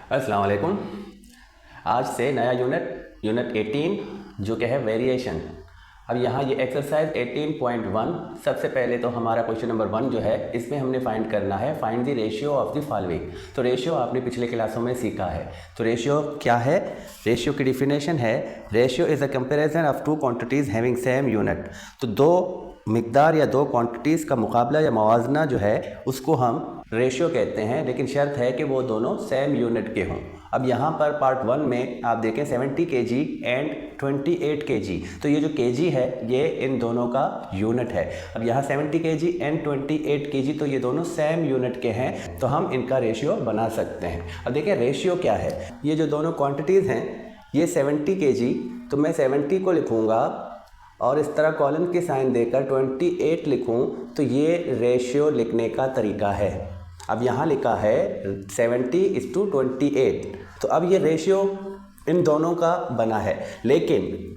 अस्सलाम वालेकुम। आज से नया यूनिट 18 जो कि है वेरिएशन। अब यहाँ ये एक्सरसाइज 18.1। सबसे पहले तो हमारा क्वेश्चन नंबर 1 जो है इसमें हमने फाइंड करना है find the ratio of the following. तो रेशियो आपने पिछले क्लासों में सीखा है। तो रेशियो क्या है? रेशियो की डिफिनेशन है ratio is a comparison of two quantities having same unit. तो दो मिकदार या दो क्वांटिटीज़ का मुकाबला या मवाजना जो है उसको हम रेशियो कहते हैं, लेकिन शर्त है कि वो दोनों सेम यूनिट के हों। अब यहाँ पर पार्ट 1 में आप देखें 70 kg एंड 28 kg। तो ये जो kg है ये इन दोनों का यूनिट है। अब यहाँ 70 kg एंड 28 kg तो ये दोनों सेम यूनिट के हैं, तो हम इनका रेशियो बना सकते हैं। अब देखें रेशियो क्या है। ये जो दोनों क्वांटिटीज़ हैं ये 70 kg, तो मैं 70 को लिखूँगा और इस तरह कॉलन के साइन देकर 28 लिखूँ, तो ये रेशियो लिखने का तरीका है। अब यहाँ लिखा है 70:28, तो अब ये रेशियो इन दोनों का बना है। लेकिन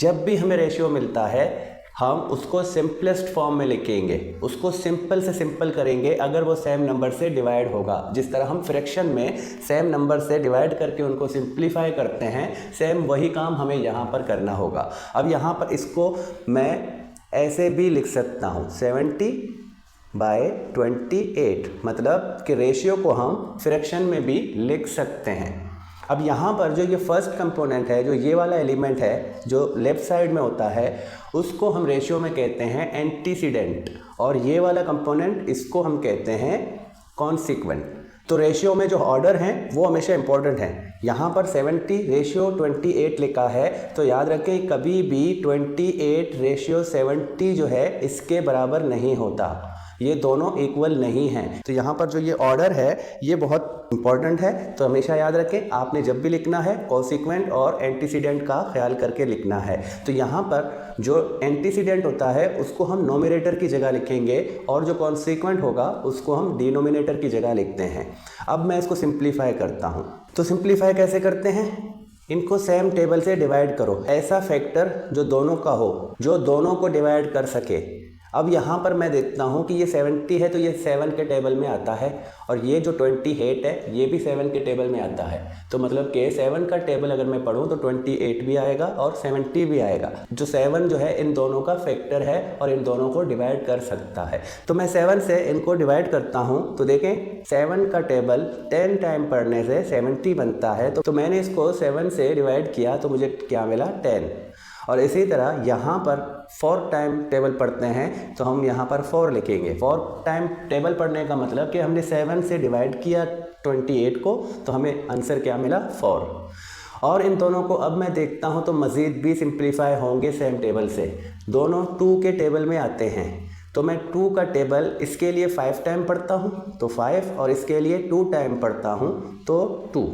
जब भी हमें रेशियो मिलता है हम उसको सिंपलेस्ट फॉर्म में लिखेंगे, उसको सिंपल से सिंपल करेंगे अगर वो सेम नंबर से डिवाइड होगा। जिस तरह हम फ्रैक्शन में सेम नंबर से डिवाइड करके उनको सिंप्लीफाई करते हैं, सेम वही काम हमें यहाँ पर करना होगा। अब यहाँ पर इसको मैं ऐसे भी लिख सकता हूँ 70/28, मतलब कि रेशियो को हम फ्रैक्शन में भी लिख सकते हैं। अब यहाँ पर जो ये फर्स्ट कंपोनेंट है, जो ये वाला एलिमेंट है जो लेफ़्ट साइड में होता है, उसको हम रेशियो में कहते हैं एंटीसीडेंट, और ये वाला कंपोनेंट इसको हम कहते हैं कॉन्सिक्वेंट। तो रेशियो में जो ऑर्डर हैं वो हमेशा इंपॉर्टेंट हैं। यहाँ पर 70/28 लिखा है, तो याद रखें कभी भी 28/70 जो है इसके बराबर नहीं होता, ये दोनों इक्वल नहीं हैं। तो यहाँ पर जो ये ऑर्डर है ये बहुत इंपॉर्टेंट है, तो हमेशा याद रखें आपने जब भी लिखना है कॉन्सिक्वेंट और एंटीसीडेंट का ख्याल करके लिखना है। तो यहाँ पर जो एंटीसीडेंट होता है उसको हम नोमिनेटर की जगह लिखेंगे और जो कॉन्सिक्वेंट होगा उसको हम डिनोमिनेटर की जगह लिखते हैं। अब मैं इसको सिंप्लीफाई करता हूँ। तो सिंप्लीफाई कैसे करते हैं? इनको सेम टेबल से डिवाइड करो, ऐसा फैक्टर जो दोनों का हो, जो दोनों को डिवाइड कर सके। अब यहाँ पर मैं देखता हूँ कि ये 70 है तो ये 7 के टेबल में आता है, और ये जो 28 है ये भी 7 के टेबल में आता है। तो मतलब कि 7 का टेबल अगर मैं पढ़ूँ तो 28 भी आएगा और 70 भी आएगा। जो 7 जो है इन दोनों का फैक्टर है और इन दोनों को डिवाइड कर सकता है। तो मैं 7 से इनको डिवाइड करता हूँ, तो देखें 7 का टेबल 10 टाइम पढ़ने से 70 बनता है। तो मैंने इसको 7 से डिवाइड किया तो मुझे क्या मिला? 10। और इसी तरह यहाँ पर 4 टाइम टेबल पढ़ते हैं तो हम यहाँ पर 4 लिखेंगे। 4 टाइम टेबल पढ़ने का मतलब कि हमने 7 से डिवाइड किया 28 को, तो हमें आंसर क्या मिला? 4। और इन दोनों को अब मैं देखता हूँ तो मज़ीद भी सिंप्लीफाई होंगे सेम टेबल से। दोनों 2 के टेबल में आते हैं, तो मैं 2 का टेबल इसके लिए 5 टाइम पढ़ता हूँ तो 5, और इसके लिए 2 टाइम पढ़ता हूँ तो 2।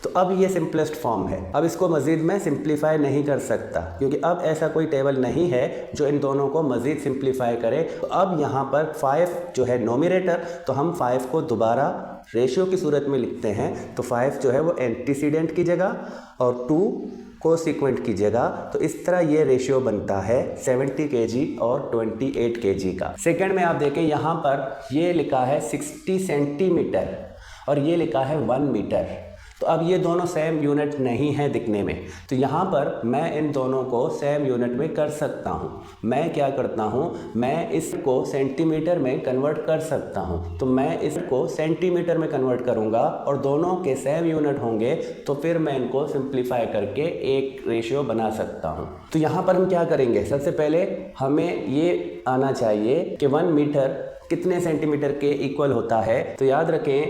तो अब ये सिंपलेस्ट फॉर्म है। अब इसको मज़ीद मैं सिंप्लीफाई नहीं कर सकता क्योंकि अब ऐसा कोई टेबल नहीं है जो इन दोनों को मज़ीद सिंप्लीफाई करे। तो अब यहाँ पर 5 जो है नोमिनेटर, तो हम 5 को दोबारा रेशियो की सूरत में लिखते हैं। तो 5 जो है वो एंटीसीडेंट की जगह और 2 कोसिक्वेंट की जगह। तो इस तरह ये रेशियो बनता है 70 kg और 28 kg का। सेकंड में आप देखें यहाँ पर ये लिखा है 60 सेंटीमीटर और ये लिखा है 1 मीटर। तो अब ये दोनों सेम यूनिट नहीं है दिखने में, तो यहाँ पर मैं इन दोनों को सेम यूनिट में कर सकता हूँ। मैं क्या करता हूँ, मैं इसको सेंटीमीटर में कन्वर्ट कर सकता हूँ। तो मैं इसको सेंटीमीटर में कन्वर्ट करूँगा और दोनों के सेम यूनिट होंगे, तो फिर मैं इनको सिंप्लीफाई करके एक रेशियो बना सकता हूँ। तो यहाँ पर हम क्या करेंगे, सबसे पहले हमें ये आना चाहिए कि 1 मीटर कितने सेंटीमीटर के इक्वल होता है। तो याद रखें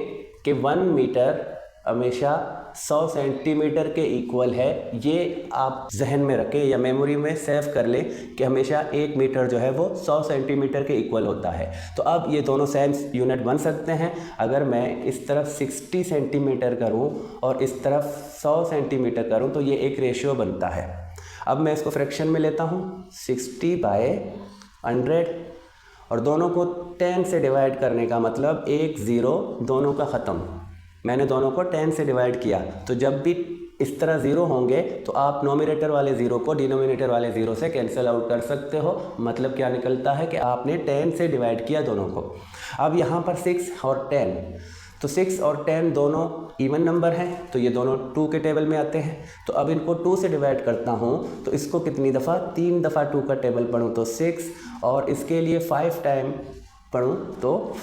कि 1 मीटर हमेशा 100 सेंटीमीटर के इक्वल है। ये आप जहन में रखें या मेमोरी में सेव कर लें कि हमेशा 1 मीटर जो है वो 100 सेंटीमीटर के इक्वल होता है। तो अब ये दोनों सेम यूनिट बन सकते हैं। अगर मैं इस तरफ 60 सेंटीमीटर करूं और इस तरफ 100 सेंटीमीटर करूं तो ये एक रेशियो बनता है। अब मैं इसको फ्रैक्शन में लेता हूं 60/100, और दोनों को 10 से डिवाइड करने का मतलब 1 0 दोनों का ख़त्म। मैंने दोनों को 10 से डिवाइड किया, तो जब भी इस तरह 0 होंगे तो आप नोमिनेटर वाले 0 को डिनोमिनेटर वाले 0 से कैंसिल आउट कर सकते हो। मतलब क्या निकलता है कि आपने 10 से डिवाइड किया दोनों को। अब यहाँ पर 6 और 10, तो 6 और 10 दोनों इवन नंबर हैं, तो ये दोनों 2 के टेबल में आते हैं। तो अब इनको 2 से डिवाइड करता हूँ, तो इसको कितनी दफ़ा, 3 दफ़ा 2 का टेबल पढ़ूँ तो 6, और इसके लिए 5 टाइम पढ़ूँ तो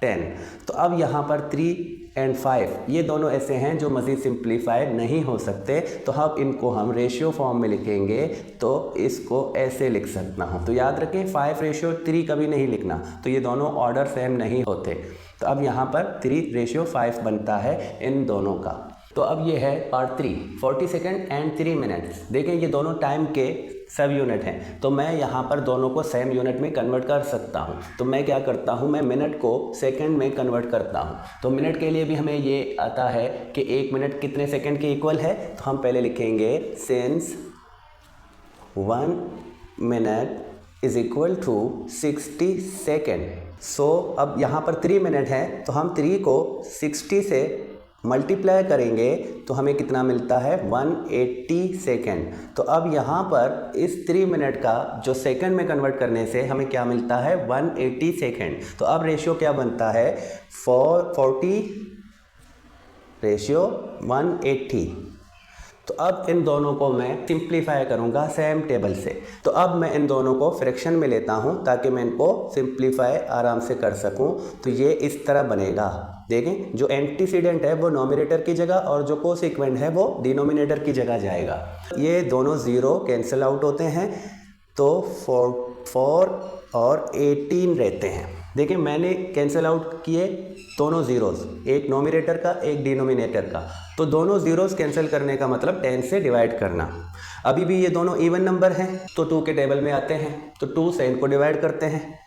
10। तो अब यहाँ पर 3 और 5 ये दोनों ऐसे हैं जो मज़ीद सिंप्लीफाई नहीं हो सकते, तो अब इनको हम रेशियो फॉर्म में लिखेंगे, तो इसको ऐसे लिख सकता हूँ। तो याद रखें 5:3 कभी नहीं लिखना, तो ये दोनों ऑर्डर सेम नहीं होते। तो अब यहाँ पर 3:5 बनता है इन दोनों का। तो अब ये है पार्ट 3, 40 सेकेंड एंड 3 मिनट्स। देखें ये दोनों टाइम के सब यूनिट हैं, तो मैं यहाँ पर दोनों को सेम यूनिट में कन्वर्ट कर सकता हूँ। तो मैं क्या करता हूँ, मैं मिनट को सेकंड में कन्वर्ट करता हूँ। तो मिनट के लिए भी हमें ये आता है कि 1 मिनट कितने सेकंड के इक्वल है, तो हम पहले लिखेंगे since 1 minute is equal to 60 second. So अब यहाँ पर 3 मिनट है, तो हम 3 को 60 से मल्टीप्लाई करेंगे तो हमें कितना मिलता है, 180 सेकेंड। तो अब यहाँ पर इस 3 मिनट का जो सेकंड में कन्वर्ट करने से हमें क्या मिलता है, 180 सेकेंड। तो अब रेशियो क्या बनता है, 40 रेशियो 180। तो अब इन दोनों को मैं सिंप्लीफाई करूंगा सेम टेबल से। तो अब मैं इन दोनों को फ्रैक्शन में लेता हूं ताकि मैं इनको सिंप्लीफाई आराम से कर सकूं। तो ये इस तरह बनेगा। देखें जो एंटीसीडेंट है वो नॉमिनेटर की जगह और जो कोसिक्वेंट है वो डिनोमिनेटर की जगह जाएगा। ये दोनों ज़ीरो कैंसिल आउट होते हैं, तो 4 और 18 रहते हैं। देखिए मैंने कैंसिल आउट किए दोनों ज़ीरोज़, एक नॉमिनेटर का एक डिनोमिनेटर का। तो दोनों ज़ीरोज़ कैंसिल करने का मतलब 10 से डिवाइड करना। अभी भी ये दोनों इवन नंबर हैं, तो 2 के टेबल में आते हैं, तो 2 से इनको डिवाइड करते हैं।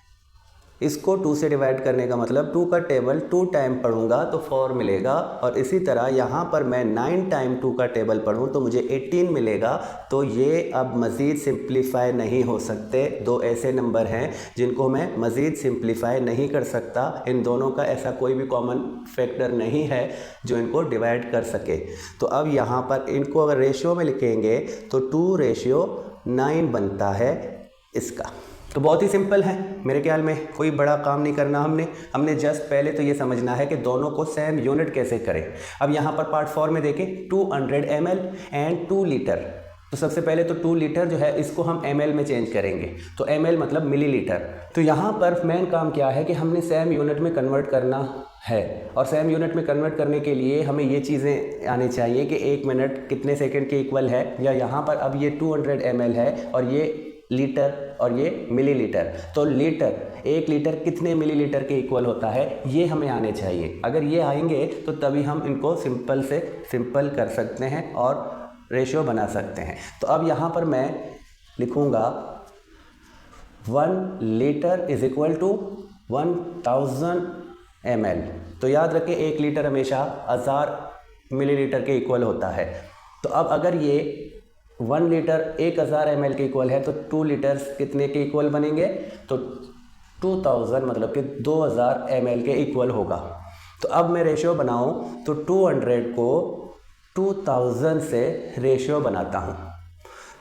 इसको 2 से डिवाइड करने का मतलब 2 का टेबल 2 टाइम पढ़ूंगा तो 4 मिलेगा। और इसी तरह यहाँ पर मैं 9 टाइम 2 का टेबल पढ़ूँ तो मुझे 18 मिलेगा। तो ये अब मज़ीद सिंप्लीफाई नहीं हो सकते। दो ऐसे नंबर हैं जिनको मैं मज़ीद सिंप्लीफाई नहीं कर सकता। इन दोनों का ऐसा कोई भी कॉमन फैक्टर नहीं है जो इनको डिवाइड कर सके। तो अब यहाँ पर इनको अगर रेशियो में लिखेंगे तो 2:9 बनता है इसका। तो बहुत ही सिंपल है मेरे ख्याल में, कोई बड़ा काम नहीं करना हमने जस्ट पहले तो ये समझना है कि दोनों को सेम यूनिट कैसे करें। अब यहाँ पर पार्ट 4 में देखें 200 ml एंड 2 लीटर। तो सबसे पहले तो 2 लीटर जो है इसको हम ml में चेंज करेंगे, तो ml मतलब मिलीलीटर। तो यहाँ पर मेन काम क्या है कि हमने सेम यूनिट में कन्वर्ट करना है, और सेम यूनिट में कन्वर्ट करने के लिए हमें ये चीज़ें आनी चाहिए कि 1 मिनट कितने सेकेंड के इक्वल है, या यहाँ पर अब ये 200 ml है और ये लीटर और ये मिलीलीटर। तो लीटर 1 लीटर कितने मिलीलीटर के इक्वल होता है, ये हमें आने चाहिए। अगर ये आएंगे तो तभी हम इनको सिंपल से सिंपल कर सकते हैं और रेशियो बना सकते हैं। तो अब यहाँ पर मैं लिखूँगा 1 litre is equal to 1000 ml। तो याद रखें 1 लीटर हमेशा 1000 मिलीलीटर के इक्वल होता है। तो अब अगर ये 1 लीटर 1000 ml के इक्वल है तो 2 लीटर्स कितने के इक्वल बनेंगे, तो 2000 मतलब कि 2000 ml के इक्वल होगा। तो अब मैं रेशियो बनाऊं तो 200 को 2000 से रेशियो बनाता हूं।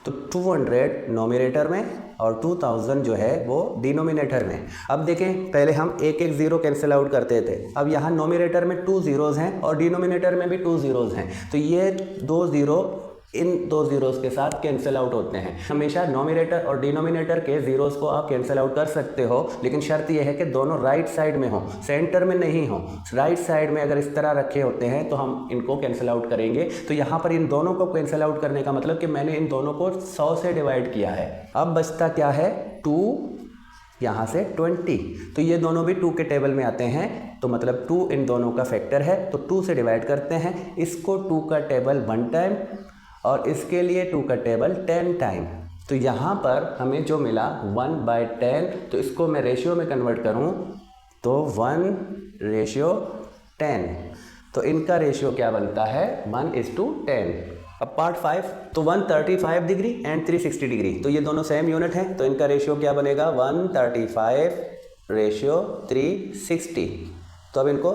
तो 200 नॉमिनेटर में और 2000 जो है वो डिनोमिनेटर में। अब देखें पहले हम एक ज़ीरो कैंसिल आउट करते थे, अब यहाँ नॉमिनेटर में 2 ज़ीरोज़ हैं और डिनोमिनेटर में भी 2 ज़ीरोज़ हैं। तो ये 2 ज़ीरो इन 2 ज़ीरोज़ के साथ कैंसिल आउट होते हैं। हमेशा नॉमिनेटर और डिनोमिनेटर के ज़ीरोज़ को आप कैंसिल आउट कर सकते हो, लेकिन शर्त यह है कि दोनों राइट साइड में हो, सेंटर में नहीं हो। राइट साइड में अगर इस तरह रखे होते हैं तो हम इनको कैंसिल आउट करेंगे। तो यहाँ पर इन दोनों को कैंसिल आउट करने का मतलब कि मैंने इन दोनों को 100 से डिवाइड किया है। अब बचता क्या है, 2 यहाँ से 20। तो ये दोनों भी 2 के टेबल में आते हैं, तो मतलब 2 इन दोनों का फैक्टर है। तो 2 से डिवाइड करते हैं, इसको 2 का टेबल 1 टाइम और इसके लिए 2 का टेबल 10 टाइम। तो यहाँ पर हमें जो मिला 1/10, तो इसको मैं रेशियो में कन्वर्ट करूँ तो 1:10। तो इनका रेशियो क्या बनता है, 1:10। अब पार्ट 5, तो 135 डिग्री एंड 360 डिग्री। तो ये दोनों सेम यूनिट हैं, तो इनका रेशियो क्या बनेगा, 135/360। तो अब इनको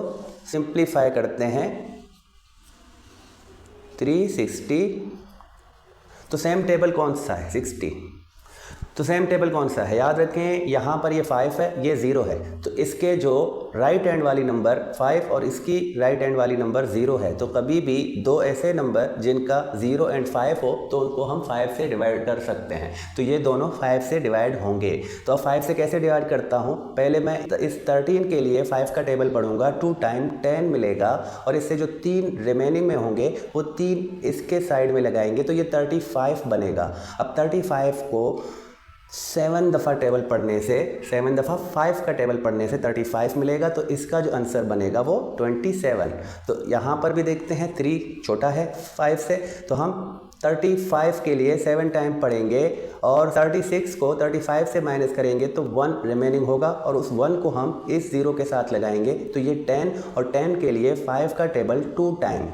सिंप्लीफाई करते हैं, 360। तो सेम टेबल कौन सा है, 60। तो तो सेम टेबल कौन सा है, याद रखें यहाँ पर ये 5 है, ये 0 है, तो इसके जो राइट हैंड वाली नंबर 5 और इसकी राइट हैंड वाली नंबर 0 है, तो कभी भी दो ऐसे नंबर जिनका 0 एंड 5 हो तो उनको हम 5 से डिवाइड कर सकते हैं। तो ये दोनों 5 से डिवाइड होंगे। तो अब 5 से कैसे डिवाइड करता हूँ, पहले मैं इस 13 के लिए 5 का टेबल पढ़ूंगा, 2 टाइम 10 मिलेगा और इससे जो 3 रिमेनिंग में होंगे वो 3 इसके साइड में लगाएंगे तो ये 35 बनेगा। अब 35 को 7 दफ़ा टेबल पढ़ने से, 7 दफ़ा 5 का टेबल पढ़ने से 35 मिलेगा, तो इसका जो आंसर बनेगा वो 27। तो यहाँ पर भी देखते हैं 3 छोटा है 5 से, तो हम 35 के लिए 7 टाइम पढ़ेंगे और 36 को 35 से माइनस करेंगे तो 1 रिमेनिंग होगा और उस 1 को हम इस 0 के साथ लगाएंगे तो ये 10 और 10 के लिए 5 का टेबल 2 टाइम।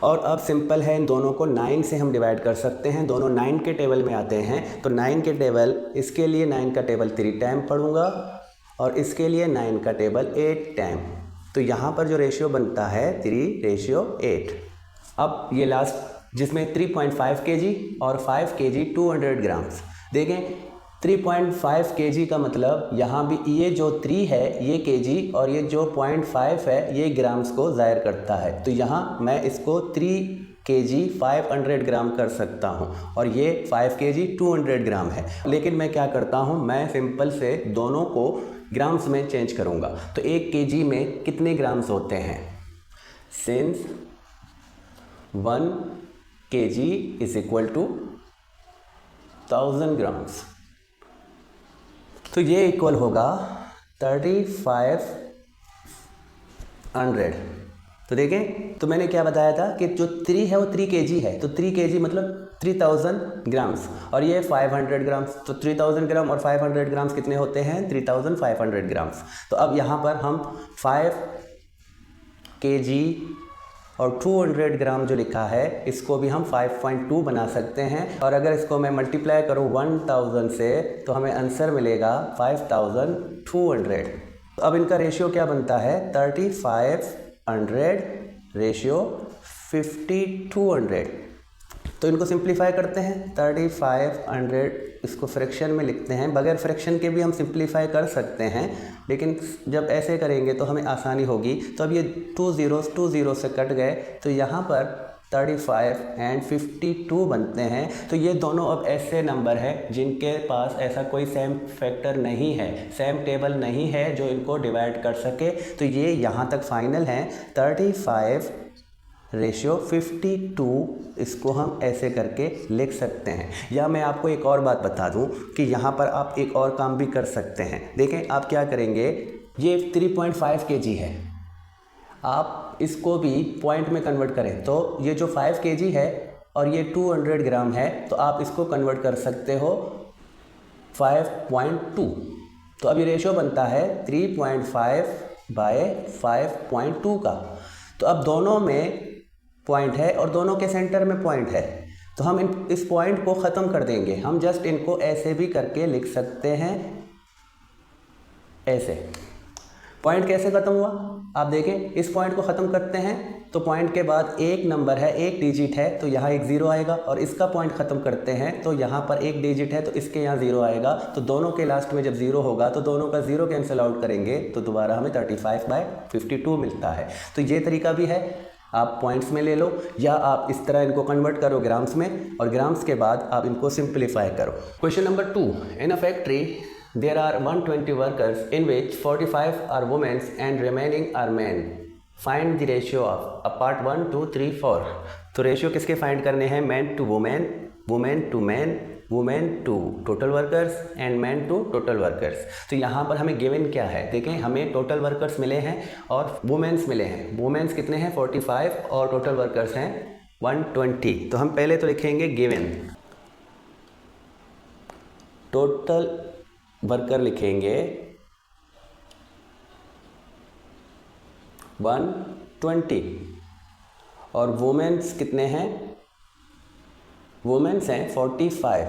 और अब सिंपल है, इन दोनों को 9 से हम डिवाइड कर सकते हैं, दोनों 9 के टेबल में आते हैं। तो 9 के टेबल, इसके लिए 9 का टेबल 3 टाइम पढ़ूंगा और इसके लिए 9 का टेबल 8 टाइम। तो यहाँ पर जो रेशियो बनता है 3:8। अब ये लास्ट जिसमें 3.5 kg और 5 kg 200 ग्राम्स, देखें 3.5 kg का मतलब यहाँ भी ये जो 3 है ये kg और ये जो 0.5 है ये ग्राम्स को ज़ाहिर करता है। तो यहाँ मैं इसको 3 kg 500 ग्राम कर सकता हूँ और ये 5 kg 200 ग्राम है। लेकिन मैं क्या करता हूँ, मैं सिंपल से दोनों को ग्राम्स में चेंज करूँगा। तो 1 kg में कितने ग्राम्स होते हैं, since 1 kg is equal to 1000 grams, तो ये इक्वल होगा 3500। तो देखें, तो मैंने क्या बताया था कि जो 3 है वो 3 kg है, तो 3 kg मतलब 3000 ग्राम्स और ये 500 ग्राम्स, तो 3000 ग्राम और 500 ग्राम्स कितने होते हैं, 3500 ग्राम्स। तो अब यहाँ पर हम 5 kg और 200 ग्राम जो लिखा है इसको भी हम 5.2 बना सकते हैं और अगर इसको मैं मल्टीप्लाई करूँ 1000 से तो हमें आंसर मिलेगा 5200। तो अब इनका रेशियो क्या बनता है, 3500 रेशियो 5200। तो इनको सिंप्लीफाई करते हैं, 3500 इसको फ्रैक्शन में लिखते हैं, बगैर फ्रैक्शन के भी हम सिंप्लीफाई कर सकते हैं लेकिन जब ऐसे करेंगे तो हमें आसानी होगी। तो अब ये 2 0 से कट गए तो यहाँ पर 35 एंड 52 बनते हैं। तो ये दोनों अब ऐसे नंबर हैं जिनके पास ऐसा कोई सेम फैक्टर नहीं है, सेम टेबल नहीं है जो इनको डिवाइड कर सके। तो ये यहाँ तक फाइनल हैं, 35 रेशियो 52, इसको हम ऐसे करके लिख सकते हैं। या मैं आपको एक और बात बता दूं कि यहाँ पर आप एक और काम भी कर सकते हैं। देखें आप क्या करेंगे, ये 3.5 kg है, आप इसको भी पॉइंट में कन्वर्ट करें तो ये जो 5 kg है और ये 200 ग्राम है तो आप इसको कन्वर्ट कर सकते हो 5.2। तो अब ये रेशियो बनता है 3.5/5.2 का। तो अब दोनों में पॉइंट है और दोनों के सेंटर में पॉइंट है, तो हम इस पॉइंट को ख़त्म कर देंगे। हम जस्ट इनको ऐसे भी करके लिख सकते हैं, ऐसे। पॉइंट कैसे ख़त्म हुआ, आप देखें, इस पॉइंट को ख़त्म करते हैं तो पॉइंट के बाद एक नंबर है, एक डिजिट है तो यहाँ एक 0 आएगा और इसका पॉइंट ख़त्म करते हैं तो यहाँ पर एक डिजिट है तो इसके यहाँ 0 आएगा। तो दोनों के लास्ट में जब 0 होगा तो दोनों का 0 कैंसिल आउट करेंगे तो दोबारा हमें 35/52 मिलता है। तो ये तरीका भी है, आप पॉइंट्स में ले लो या आप इस तरह इनको कन्वर्ट करो ग्राम्स में और ग्राम्स के बाद आप इनको सिंप्लीफाई करो। Question number 2, in a factory there are 120 workers in which 45 are women and remaining are men. Find the ratio of part 1 2 3 4। तो रेशियो किसके फाइंड करने हैं, man to women, women to man, women to total workers and man to total workers. तो यहाँ पर हमें given क्या है, देखें हमें टोटल वर्कर्स मिले हैं और वुमेन्स मिले हैं। वुमेन्स कितने हैं 45 और टोटल वर्कर्स हैं 120। तो हम पहले तो लिखेंगे गिवन, टोटल वर्कर लिखेंगे 120 और वुमेन्स कितने हैं, वुमेन्स हैं 45।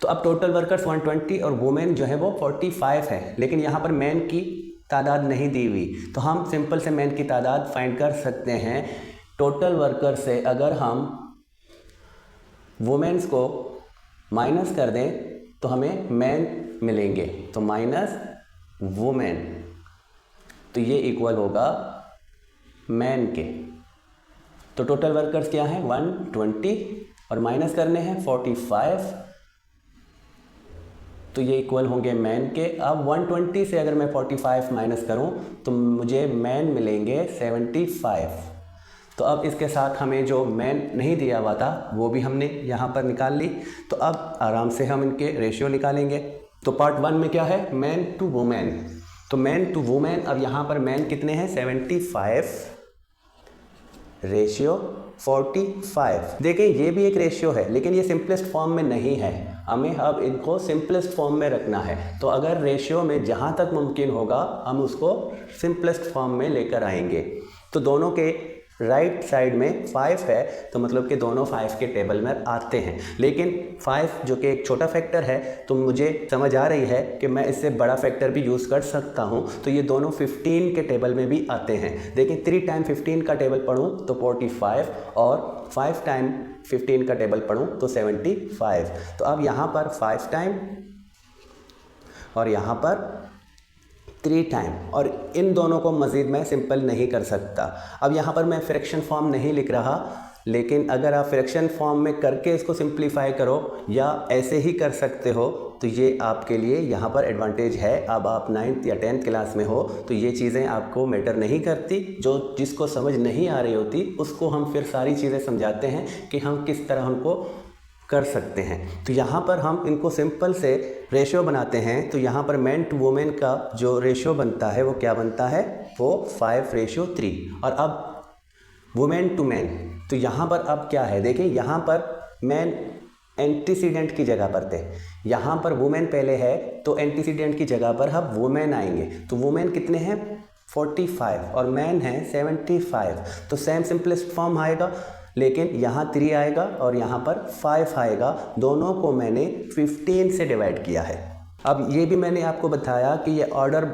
तो अब टोटल वर्कर्स 120 और वुमेन जो है वो 45 है, लेकिन यहाँ पर मैन की तादाद नहीं दी हुई, तो हम सिंपल से मैन की तादाद फाइंड कर सकते हैं। टोटल वर्कर से अगर हम वुमेन्स को माइनस कर दें तो हमें मैन मिलेंगे, तो माइनस वुमेन, तो ये इक्वल होगा मैन के। तो टोटल वर्कर्स क्या हैं 120 और माइनस करने हैं 45, तो ये इक्वल होंगे मैन के। अब 120 से अगर मैं 45 माइनस करूं तो मुझे मैन मिलेंगे 75। तो अब इसके साथ हमें जो मैन नहीं दिया हुआ था वो भी हमने यहाँ पर निकाल ली। तो अब आराम से हम इनके रेशियो निकालेंगे। तो पार्ट 1 में क्या है, मैन टू वुमेन, तो मैन टू वुमेन। अब यहाँ पर मैन कितने हैं 75 रेशियो 45। देखें ये भी एक रेशियो है लेकिन ये सिंपलेस्ट फॉर्म में नहीं है, हमें अब इनको सिंपलेस्ट फॉर्म में रखना है। तो अगर रेशियो में जहाँ तक मुमकिन होगा हम उसको सिंपलेस्ट फॉर्म में लेकर आएंगे। तो दोनों के राइट साइड में 5 है तो मतलब कि दोनों 5 के टेबल में आते हैं, लेकिन 5 जो कि एक छोटा फैक्टर है तो मुझे समझ आ रही है कि मैं इससे बड़ा फैक्टर भी यूज़ कर सकता हूं, तो ये दोनों 15 के टेबल में भी आते हैं। देखिए 3 टाइम 15 का टेबल पढ़ूं तो 45 और 5 टाइम 15 का टेबल पढ़ूं तो 75। तो अब यहाँ पर 5 टाइम और यहाँ पर 3 टाइम, और इन दोनों को मज़ीद मैं सिंपल नहीं कर सकता। अब यहाँ पर मैं फ्रैक्शन फॉर्म नहीं लिख रहा, लेकिन अगर आप फ्रैक्शन फॉर्म में करके इसको सिंप्लीफाई करो या ऐसे ही कर सकते हो तो ये आपके लिए यहाँ पर एडवांटेज है। अब आप 9th या 10th क्लास में हो तो ये चीज़ें आपको मैटर नहीं करती, जो जिसको समझ नहीं आ रही होती उसको हम फिर सारी चीज़ें समझाते हैं कि हम किस तरह उनको कर सकते हैं। तो यहाँ पर हम इनको सिंपल से रेशियो बनाते हैं। तो यहाँ पर मैन टू वुमेन का जो रेशियो बनता है वो क्या बनता है, वो 5:3। और अब वुमेन टू मैन, तो यहाँ पर अब क्या है, देखिए यहाँ पर मैन एंटीसीडेंट की जगह पर थे, यहाँ पर वुमेन पहले है तो एंटीसीडेंट की जगह पर हम वुमेन आएंगे। तो वुमेन कितने हैं 45 और मैन है 75। तो सेम सिंपलेस्ट फॉर्म आएगा, लेकिन यहाँ 3 आएगा और यहाँ पर 5 आएगा। दोनों को मैंने 15 से डिवाइड किया है। अब ये भी मैंने आपको बताया कि ये ऑर्डर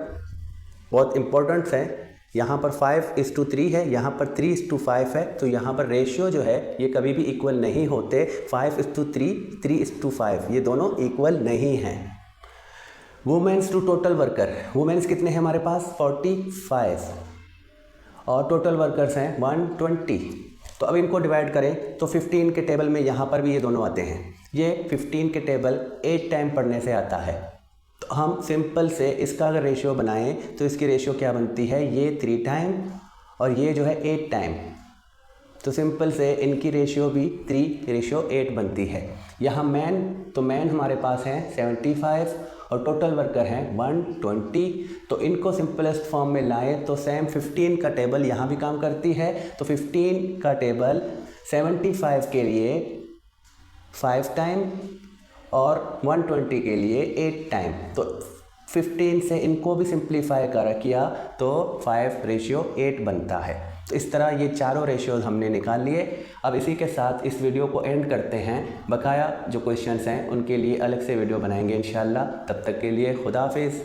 बहुत इम्पोर्टेंट है। यहाँ पर 5:3 है, यहाँ पर 3:5 है, तो यहाँ पर रेशियो जो है ये कभी भी इक्वल नहीं होते। 5:3, 3:5 ये दोनों इक्वल नहीं हैं। Women's to total worker, women's कितने हैं हमारे पास 45 और टोटल वर्कर्स हैं 120। तो अब इनको डिवाइड करें तो 15 के टेबल में यहाँ पर भी ये दोनों आते हैं। ये 15 के टेबल 8 टाइम पढ़ने से आता है। तो हम सिंपल से इसका अगर रेशियो बनाएं तो इसकी रेशियो क्या बनती है, ये 3 टाइम और ये जो है 8 टाइम। तो सिंपल से इनकी रेशियो भी 3:8 बनती है। यहाँ मैन, तो मैन हमारे पास हैं 75 और टोटल वर्कर हैं 120। तो इनको सिंपलेस्ट फॉर्म में लाएं तो सेम 15 का टेबल यहाँ भी काम करती है। तो 15 का टेबल 75 के लिए 5 टाइम और 120 के लिए 8 टाइम। तो 15 से इनको भी सिंप्लीफाई किया तो 5:8 बनता है। तो इस तरह ये चारों रेशियोज़ हमने निकाल लिए। अब इसी के साथ इस वीडियो को एंड करते हैं। बकाया जो क्वेश्चंस हैं उनके लिए अलग से वीडियो बनाएंगे इंशाल्लाह। तब तक के लिए खुदा हाफिज़।